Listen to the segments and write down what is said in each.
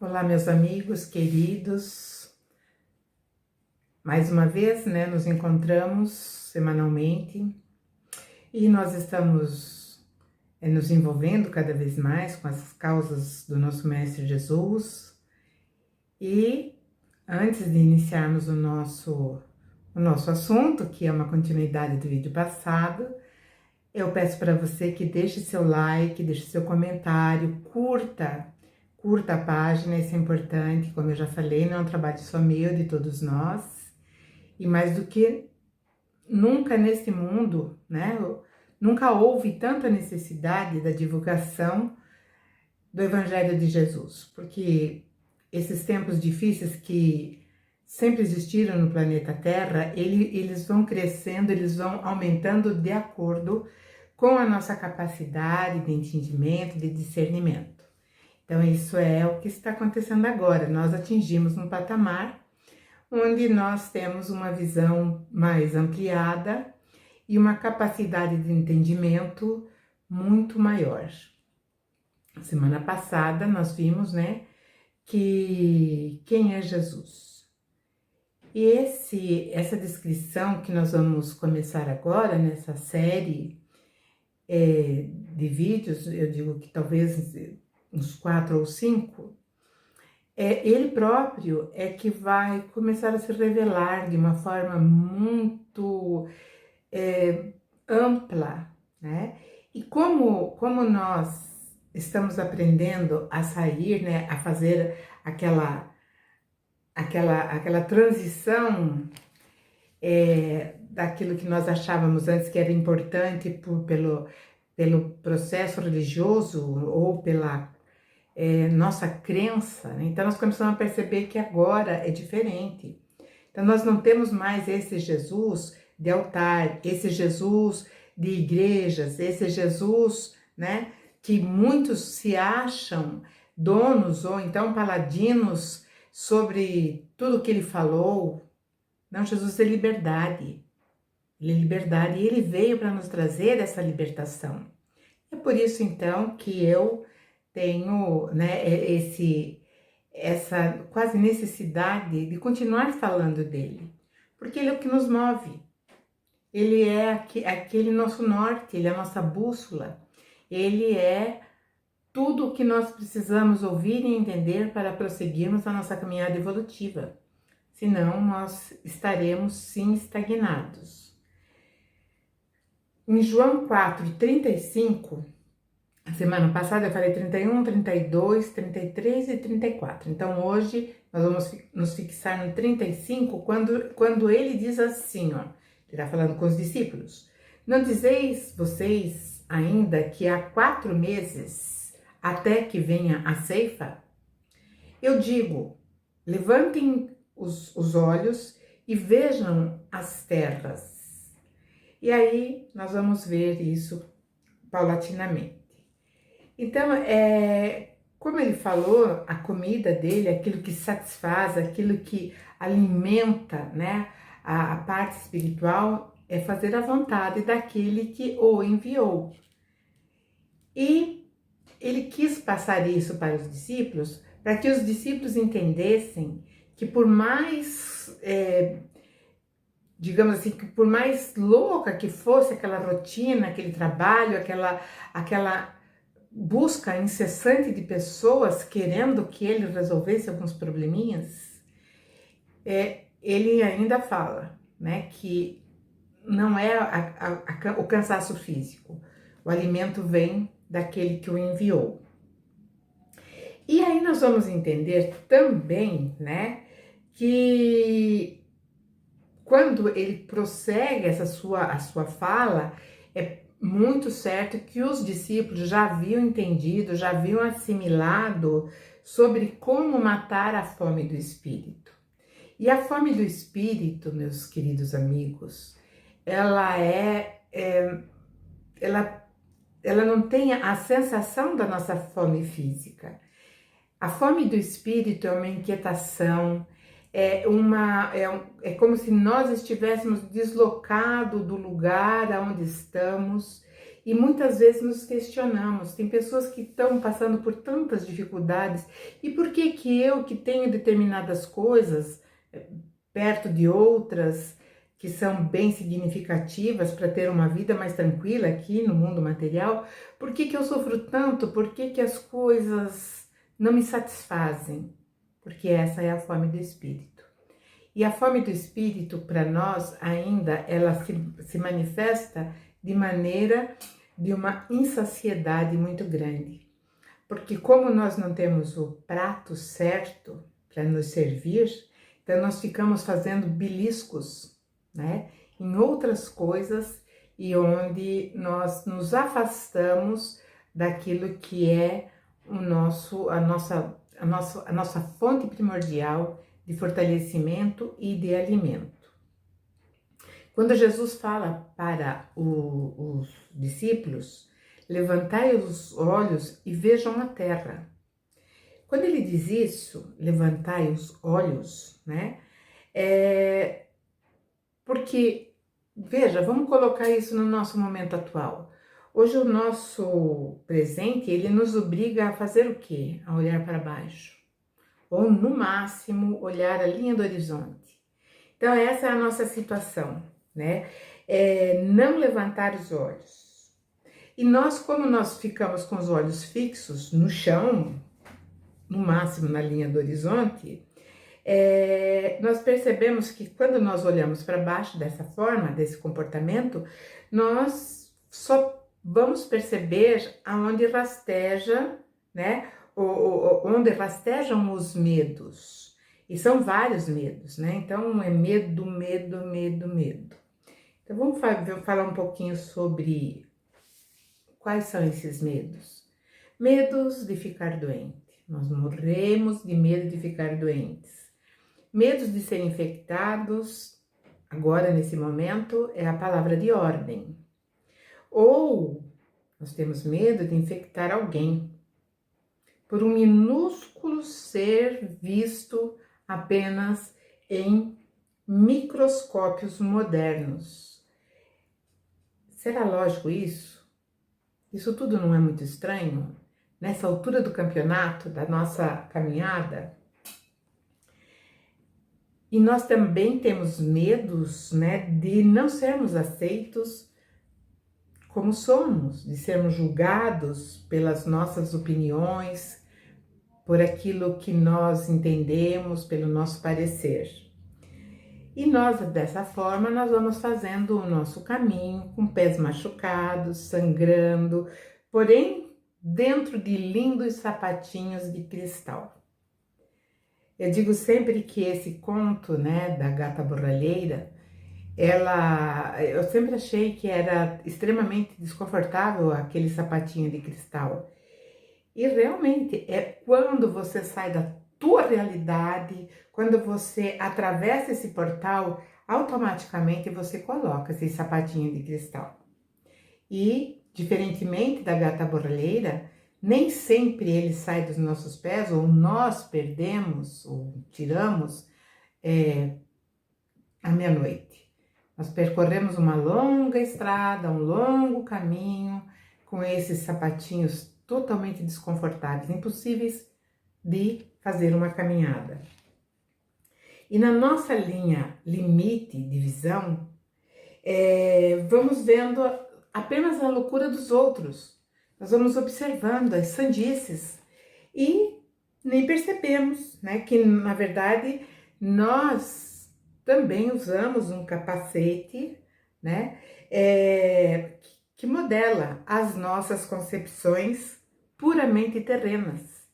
Olá, meus amigos queridos. Mais uma vez, nos encontramos semanalmente e nós estamos nos envolvendo cada vez mais com as causas do nosso Mestre Jesus. E antes de iniciarmos o nosso assunto, que é uma continuidade do vídeo passado, eu peço para você que deixe seu like, deixe seu comentário, curta a página, isso é importante, como eu já falei, não é um trabalho só meu, de todos nós. E mais do que nunca nesse mundo, nunca houve tanta necessidade da divulgação do Evangelho de Jesus, porque esses tempos difíceis que sempre existiram no planeta Terra, eles vão crescendo, eles vão aumentando de acordo com a nossa capacidade de entendimento, de discernimento. Então, isso é o que está acontecendo agora. Nós atingimos um patamar onde nós temos uma visão mais ampliada e uma capacidade de entendimento muito maior. Semana passada nós vimos, que quem é Jesus. E essa descrição que nós vamos começar agora nessa série de vídeos, eu digo que talvez uns 4 ou 5, ele próprio é que vai começar a se revelar de uma forma muito ampla, E como nós estamos aprendendo a sair, a fazer aquela transição daquilo que nós achávamos antes que era importante pelo processo religioso ou pela nossa crença, Então nós começamos a perceber que agora é diferente. Então nós não temos mais esse Jesus de altar, esse Jesus de igrejas, esse Jesus, que muitos se acham donos ou então paladinos sobre tudo que ele falou. Não, Jesus é liberdade. Ele é liberdade e ele veio para nos trazer essa libertação. É por isso então que eu tenho essa quase necessidade de continuar falando dele, porque ele é o que nos move, ele é aquele nosso norte, ele é a nossa bússola, ele é tudo o que nós precisamos ouvir e entender para prosseguirmos a nossa caminhada evolutiva, senão nós estaremos sim estagnados. Em João 4:35, semana passada eu falei 31, 32, 33 e 34. Então hoje nós vamos nos fixar no 35, quando ele diz assim, ele está falando com os discípulos: não dizeis vocês ainda que há 4 meses até que venha a ceifa? Eu digo, levantem os olhos e vejam as terras. E aí nós vamos ver isso paulatinamente. Então, como ele falou, a comida dele, aquilo que satisfaz, aquilo que alimenta, a parte espiritual, é fazer a vontade daquele que o enviou. E ele quis passar isso para os discípulos, para que os discípulos entendessem que por mais, digamos assim, que por mais louca que fosse aquela rotina, aquele trabalho, aquela busca incessante de pessoas querendo que ele resolvesse alguns probleminhas, ele ainda fala, que não é o cansaço físico, o alimento vem daquele que o enviou. E aí nós vamos entender também, que quando ele prossegue a sua fala, é muito certo que os discípulos já haviam entendido, já haviam assimilado sobre como matar a fome do Espírito. E a fome do Espírito, meus queridos amigos, ela não tem a sensação da nossa fome física. A fome do Espírito é uma inquietação, é como se nós estivéssemos deslocados do lugar onde estamos E muitas vezes nos questionamos, tem pessoas que estão passando por tantas dificuldades, e por que que eu, que tenho determinadas coisas, perto de outras, que são bem significativas para ter uma vida mais tranquila aqui no mundo material, por que que eu sofro tanto? Por que que as coisas não me satisfazem? Porque essa é a fome do espírito. E a fome do espírito, para nós, ainda, ela se manifesta de maneira de uma insaciedade muito grande. Porque como nós não temos o prato certo para nos servir, então nós ficamos fazendo beliscos, né, em outras coisas, e onde nós nos afastamos daquilo que é a nossa fonte primordial de fortalecimento e de alimento. Quando Jesus fala para os discípulos, levantai os olhos e vejam a terra. Quando ele diz isso, levantai os olhos, né? Porque, veja, vamos colocar isso no nosso momento atual. Hoje o nosso presente, ele nos obriga a fazer o quê? A olhar para baixo. Ou, no máximo, olhar a linha do horizonte. Então, essa é a nossa situação, né? Não levantar os olhos. E nós, como nós ficamos com os olhos fixos no chão, no máximo na linha do horizonte, nós percebemos que quando nós olhamos para baixo dessa forma, desse comportamento, nós só vamos perceber aonde rasteja, né? Onde rastejam os medos. E são vários medos, né? Então é medo, medo, medo, medo. Então vamos falar um pouquinho sobre quais são esses medos. Medos de ficar doente. Nós morremos de medo de ficar doentes. Medos de ser infectados, agora nesse momento, é a palavra de ordem. Ou nós temos medo de infectar alguém por um minúsculo ser visto apenas em microscópios modernos. Será lógico isso? Isso tudo não é muito estranho? Nessa altura do campeonato, da nossa caminhada? E nós também temos medos, né, de não sermos aceitos como somos, de sermos julgados pelas nossas opiniões, por aquilo que nós entendemos, pelo nosso parecer. E nós, dessa forma, nós vamos fazendo o nosso caminho, com pés machucados, sangrando, porém, dentro de lindos sapatinhos de cristal. Eu digo sempre que esse conto, né, da gata borralheira, eu sempre achei que era extremamente desconfortável aquele sapatinho de cristal. E realmente é quando você sai da tua realidade, quando você atravessa esse portal, automaticamente você coloca esse sapatinho de cristal. E, diferentemente da gata borralheira, nem sempre ele sai dos nossos pés, ou nós perdemos, ou tiramos à meia-noite. Nós percorremos uma longa estrada, um longo caminho, com esses sapatinhos totalmente desconfortáveis, impossíveis de fazer uma caminhada. E na nossa linha limite de visão, vamos vendo apenas a loucura dos outros. Nós vamos observando as sandices e nem percebemos, né, que na verdade nós também usamos um capacete, né, que modela as nossas concepções puramente terrenas.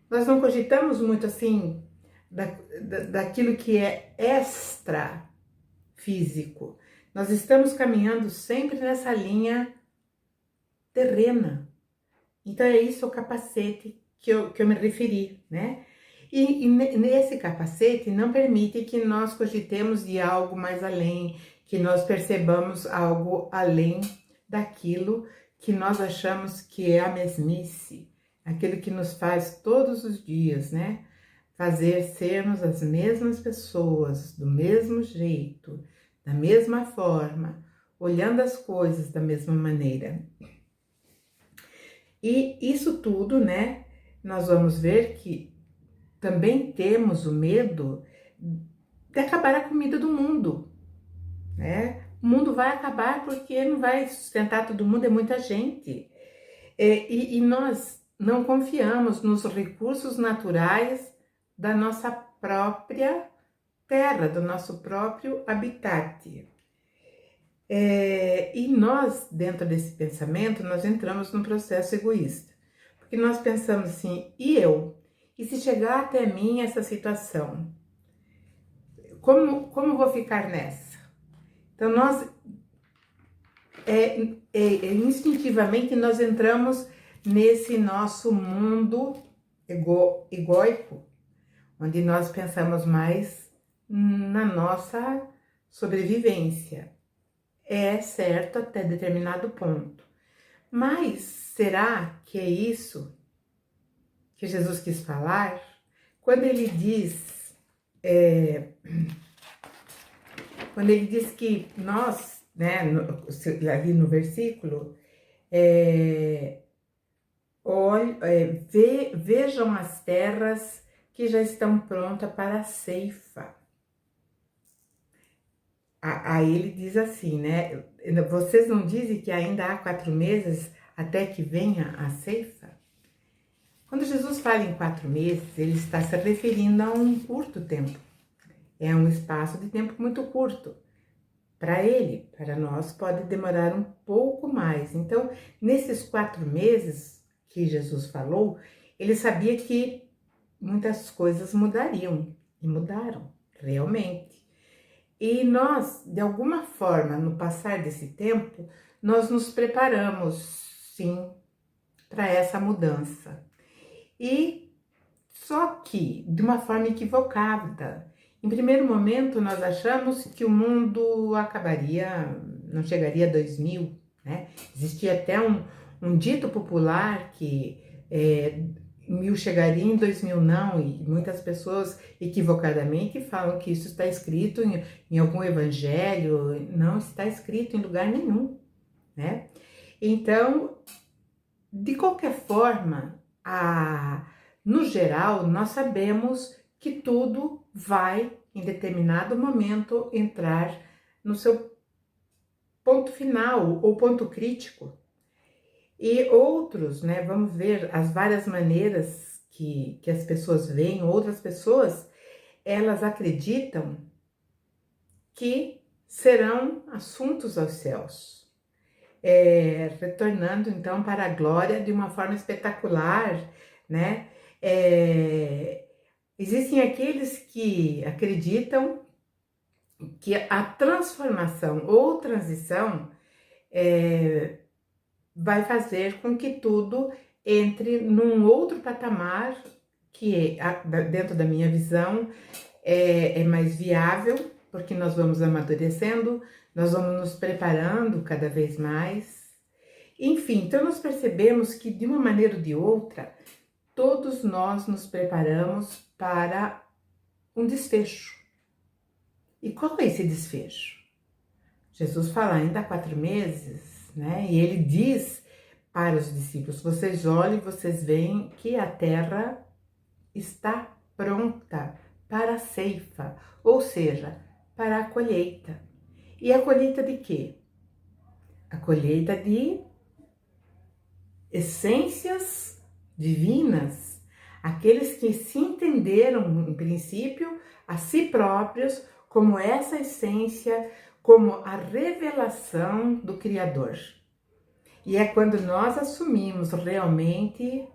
Nós não cogitamos muito assim daquilo que é extra físico. Nós estamos caminhando sempre nessa linha terrena. Então é isso o capacete que eu me referi, né? E nesse capacete não permite que nós cogitemos de algo mais além, que nós percebamos algo além daquilo que nós achamos que é a mesmice, aquilo que nos faz todos os dias, né? Fazer sermos as mesmas pessoas, do mesmo jeito, da mesma forma, olhando as coisas da mesma maneira. E isso tudo, né, nós vamos ver que também temos o medo de acabar a comida do mundo, né? O mundo vai acabar porque não vai sustentar todo mundo, é muita gente. E nós não confiamos nos recursos naturais da nossa própria terra, do nosso próprio habitat. E nós, dentro desse pensamento, nós entramos num processo egoísta. Porque nós pensamos assim, e eu? E se chegar até mim essa situação? Como vou ficar nessa? Então, nós, instintivamente, nós entramos nesse nosso mundo egóico, onde nós pensamos mais na nossa sobrevivência. É certo até determinado ponto. Mas será que é isso que Jesus quis falar? Quando ele diz, que nós, né, ali no versículo, vejam as terras que já estão prontas para a ceifa. Aí ele diz assim, né? Vocês não dizem que ainda há 4 meses até que venha a ceifa? Quando Jesus fala em 4 meses, ele está se referindo a um curto tempo. É um espaço de tempo muito curto. Para ele, para nós, pode demorar um pouco mais. Então, nesses 4 meses que Jesus falou, ele sabia que muitas coisas mudariam. E mudaram, realmente. E nós, de alguma forma, no passar desse tempo, nós nos preparamos, sim, para essa mudança. E só que de uma forma equivocada. Em primeiro momento, nós achamos que o mundo acabaria, não chegaria a 2000, né? Existia até um dito popular que 1000 chegaria, em 2000 não, e muitas pessoas equivocadamente falam que isso está escrito em algum evangelho, não está escrito em lugar nenhum, né? Então, de qualquer forma, no geral, nós sabemos que tudo vai, em determinado momento, entrar no seu ponto final ou ponto crítico. E outros, né, vamos ver as várias maneiras que as pessoas veem, outras pessoas, elas acreditam que serão assuntos aos céus. Retornando então para a glória de uma forma espetacular, né? Existem aqueles que acreditam que a transformação ou transição vai fazer com que tudo entre num outro patamar que, dentro da minha visão, é mais viável, porque nós vamos amadurecendo, nós vamos nos preparando cada vez mais. Enfim, então nós percebemos que, de uma maneira ou de outra, todos nós nos preparamos para um desfecho. E qual é esse desfecho? Jesus fala ainda há 4 meses, né? E ele diz para os discípulos, vocês olhem, vocês veem que a terra está pronta para a ceifa, ou seja, para a colheita. E a colheita de quê? A colheita de essências divinas, aqueles que se entenderam, em princípio, a si próprios como essa essência, como a revelação do Criador. E é quando nós assumimos realmente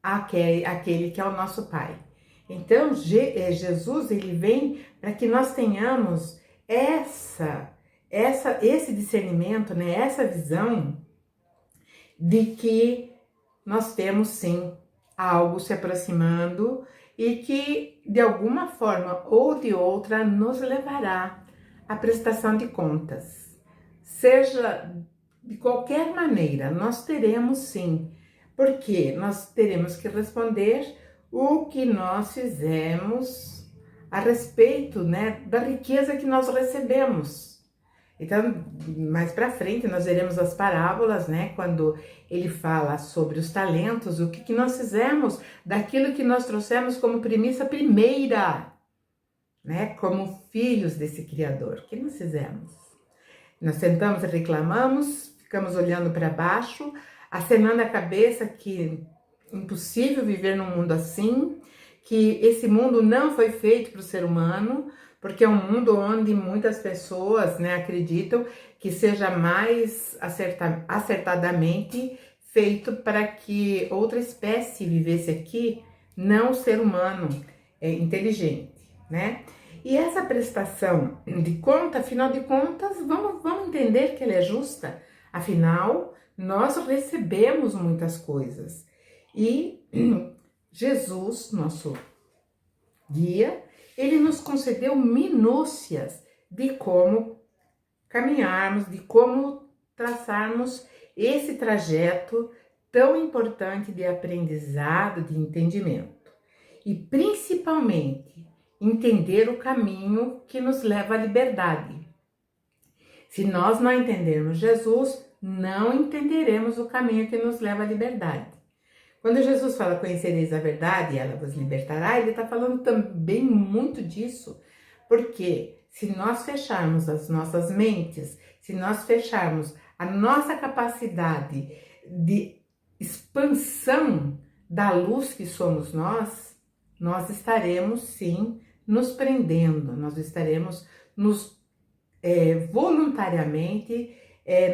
aquele que é o nosso Pai. Então, Jesus, ele vem para que nós tenhamos esse discernimento, né? Essa visão de que nós temos, sim, algo se aproximando e que, de alguma forma ou de outra, nos levará à prestação de contas. Seja de qualquer maneira, nós teremos, sim, porque nós teremos que responder o que nós fizemos a respeito, né, da riqueza que nós recebemos. Então, mais para frente nós veremos as parábolas, né? Quando ele fala sobre os talentos, o que nós fizemos daquilo que nós trouxemos como premissa primeira, né? Como filhos desse Criador, o que nós fizemos? Nós sentamos e reclamamos, ficamos olhando para baixo, acenando a cabeça que é impossível viver num mundo assim, que esse mundo não foi feito para o ser humano, porque é um mundo onde muitas pessoas, né, acreditam que seja mais acertadamente feito para que outra espécie vivesse aqui, não o ser humano inteligente, né? E essa prestação de conta, afinal de contas, vamos entender que ela é justa. Afinal, nós recebemos muitas coisas. E Jesus, nosso guia, ele nos concedeu minúcias de como caminharmos, de como traçarmos esse trajeto tão importante de aprendizado, de entendimento. E principalmente, entender o caminho que nos leva à liberdade. Se nós não entendermos Jesus, não entenderemos o caminho que nos leva à liberdade. Quando Jesus fala conhecereis a verdade e ela vos libertará, ele está falando também muito disso, porque se nós fecharmos as nossas mentes, se nós fecharmos a nossa capacidade de expansão da luz que somos nós estaremos sim nos prendendo, nós estaremos voluntariamente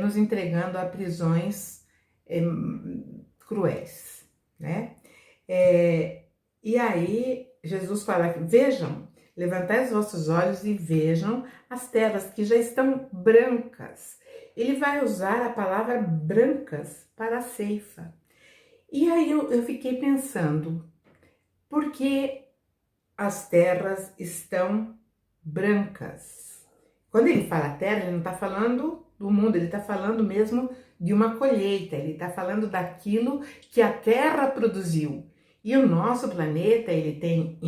nos entregando a prisões cruéis, né? E aí Jesus fala, vejam, levantai os vossos olhos e vejam as terras que já estão brancas. Ele vai usar a palavra brancas para a ceifa. E aí eu fiquei pensando, por que as terras estão brancas? Quando ele fala terra, ele não está falando do mundo, ele está falando mesmo de uma colheita, ele está falando daquilo que a terra produziu. E o nosso planeta, ele tem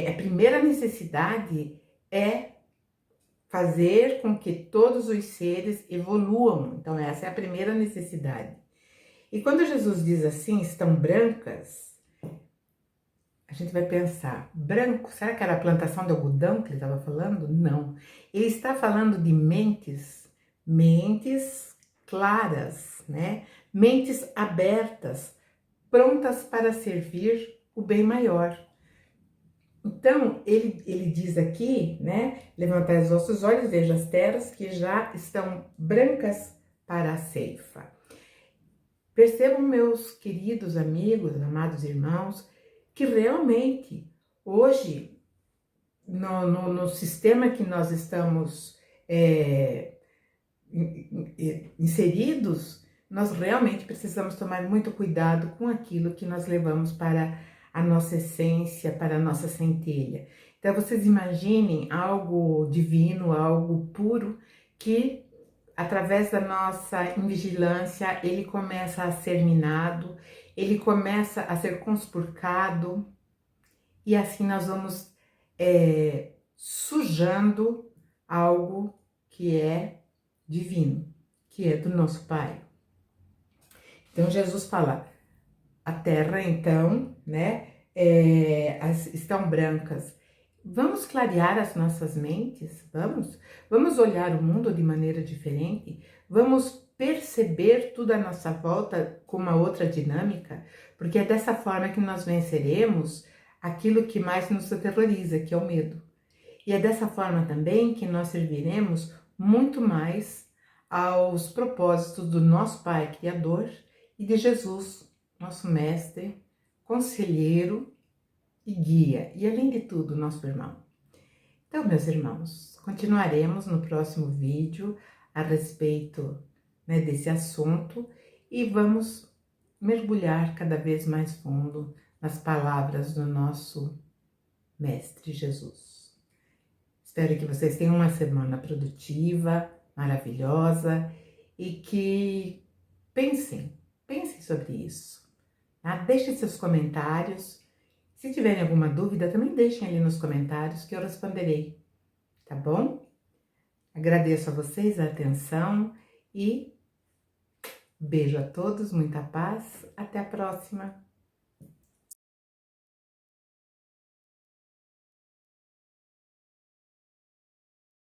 a primeira necessidade é fazer com que todos os seres evoluam. Então essa é a primeira necessidade. E quando Jesus diz assim, estão brancas, a gente vai pensar, branco, será que era a plantação de algodão que ele estava falando? Não. Ele está falando de mentes claras, né? Mentes abertas, prontas para servir o bem maior. Então, ele diz aqui, né? Levantai os vossos olhos, veja as terras que já estão brancas para a ceifa. Percebam, meus queridos amigos, amados irmãos, que realmente hoje, no sistema que nós estamos inseridos, nós realmente precisamos tomar muito cuidado com aquilo que nós levamos para a nossa essência, para a nossa centelha. Então, vocês imaginem algo divino, algo puro, que através da nossa invigilância, ele começa a ser minado, ele começa a ser conspurcado, e assim nós vamos sujando algo que é divino, que é do nosso Pai. Então Jesus fala, a terra então, né, estão brancas. Vamos clarear as nossas mentes? Vamos olhar o mundo de maneira diferente? Vamos perceber tudo à nossa volta com uma outra dinâmica? Porque é dessa forma que nós venceremos aquilo que mais nos aterroriza, que é o medo. E é dessa forma também que nós serviremos muito mais aos propósitos do nosso Pai Criador e de Jesus, nosso Mestre, conselheiro e guia, e além de tudo, nosso irmão. Então, meus irmãos, continuaremos no próximo vídeo a respeito, né, desse assunto e vamos mergulhar cada vez mais fundo nas palavras do nosso Mestre Jesus. Espero que vocês tenham uma semana produtiva, maravilhosa e que pensem sobre isso. Tá? Deixem seus comentários. Se tiverem alguma dúvida, também deixem ali nos comentários que eu responderei, tá bom? Agradeço a vocês a atenção e beijo a todos, muita paz, até a próxima!